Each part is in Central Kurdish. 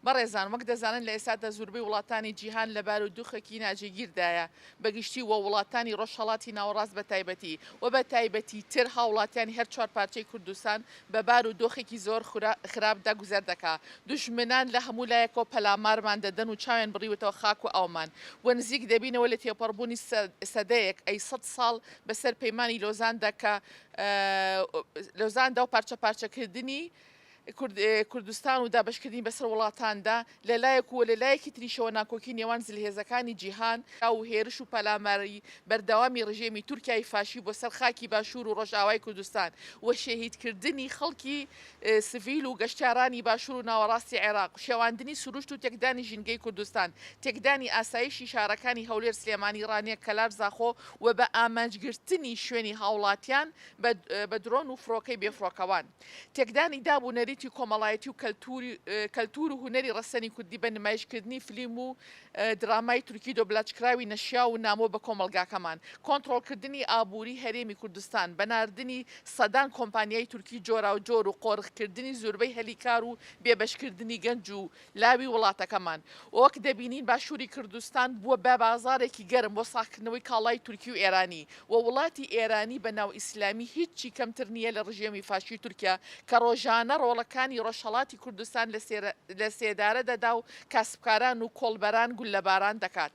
بەڕێزان وەک دەزانن لە ئێستادا زۆربەی وڵاتانی جیهان لە بارودۆخێکی ناجێگیردایە بەگشتی وە وڵاتانی ڕۆژهەڵاتی ناوەڕاست بە تایبەتی و بە تایبەتی تر هاوڵاتیانی هەر چوار پارچەی کوردستان بە بارودۆخێکی زۆر خراپدا گوزەر دەکا دوژمنان لە هەموو لایەکەوە پەلامارمان دەدەن و چاوێن بڕیوەتەوە خاک و ئاومان و نزیک دەبینەوە لە تێپەڕبوونی سەدەیەک ئەی 100 ساڵ بەسەر پەیمانی لۆزاندا کە لۆزاندا و پارچە پارچەکردنی کوردستان و دابشکردنی بەسەر وڵاتاندا لەلایەک و لەلایەکی تریشەوە ناکۆکی نێوان زلهێزەکانی جیهان و هێرش و پەلاماری بەردەوامی ڕژێمی تورکیای فاشی بۆ سەر خاکی باشوور و ڕۆژئاوای کوردستان و شەهیدکردنی خەڵکی سڤیل و گەشتیارانی باشوور و ناوەڕاستی عێراق شێواندنی سروشت و تێکدانی ژینگەی کوردستان تێکدانی ئاسایشی شارەکانی هەولێر سلێمانی ڕانیە کەلار زاخۆ و بە ئامانجگرتنی شوێنی هاوڵاتیان بە درۆن و فڕۆکەی بێفڕۆکەوان تێکدانی دابوونەری کۆمەڵایەتی و کەلتور و هوەری ڕەسەنی کوردی بە نمایشکردنی فلیم و درامای تورکی دۆبلاچکراوی نەشیا و نامۆ بە کۆمەلگاکەمان کۆنتڕۆڵکردنی ئابووری هەرێمی کوردستان بەناردنی سەدان کۆمپانیای تورکی جۆرا و جۆر و قۆڕخکردنی زۆربەی هەلیکار و بێبەشکردنی گەنج و لاوی وڵاتەکەمان وەک دەبینین باشووری کوردستان بووە بە بازارێکی گەرم بۆ ساختنەوەی کاڵای تورکی و ئێرانی و وڵاتی ئێرانی بە ناو ئیسلامی هیچی کەمتر نییە لە ڕژێمی فاشی تورکیا کە ڕۆژانە ڕۆڵەکانی ڕۆژهەڵاتی کوردستان لە سێدارە دەدا و کاسبکاران و کۆڵبەران گول لە باران دەکات.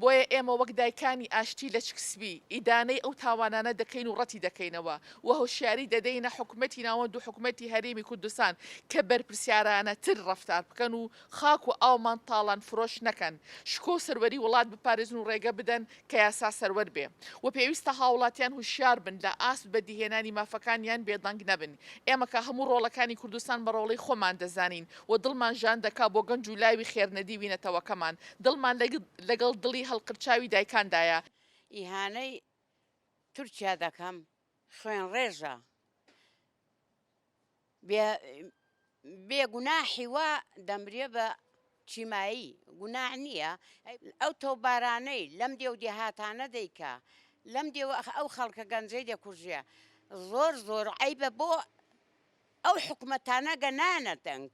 بۆیە ئێمە وەک دایکانی ئاشتی لە چکسبی ئیدانەی ئەو تاوانانە دەکەین و ڕەتی دەکەینەوە و هۆشیاری دەدەینە حکوومەتی ناوەند و حکوومەتی هەرێمی کوردستان کە بەرپرسیارانە تر ڕەفتار بکەن و خاک و ئاومان تاڵان فرۆش نەکەن شکۆ سەروەری وڵات بپارێزن و ڕێگە بدەن کە یاسا سەروەر بێ و پێویستە هاوڵاتیان هوشیار بن لە ئاسب بەدیهێنانی مافەکانیان بێدەنگ نەبن ئێمە کە هەموو ڕۆڵەکانی کوردستان بە ڕۆڵەی خۆمان دەزانین و دڵمان ژان دەکا بۆ گەنج و لاوی خێرنەدی وینەتەوەکەمان دڵمان لەگەڵ دڵی هەڵقرچاوی دایکاندایە ئیهانەی تورکیا دەکەم خوێن ڕێژە بێگوناحی وا دەمرێ بە چیمایی گوناح نییە ئەو تۆبارانەی لەم دێو دێهاتانە دەیکا لەم دێوە ئەو خەڵکە گەنجەی دەکوژێ زۆر عیبە بۆ ئەو حکومەتانە گەنانە دەنگ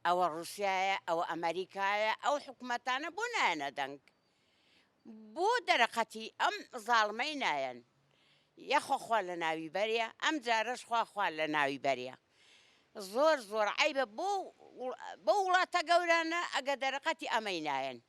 ئەوە ڕووسایە ئەوە ئەمریکایە ئەو حکومەتانە بۆ نایەنە دەنگ بۆ دەرەقەتی ئەم زاڵمەی نایەن یەخۆخوا لە ناوی بەریە ئەم جارەش خوا لە ناوی بەریە زۆر عیبە بۆ وڵاتە گەورانە ئەگە دەرەقەتی ئەمەی نایەن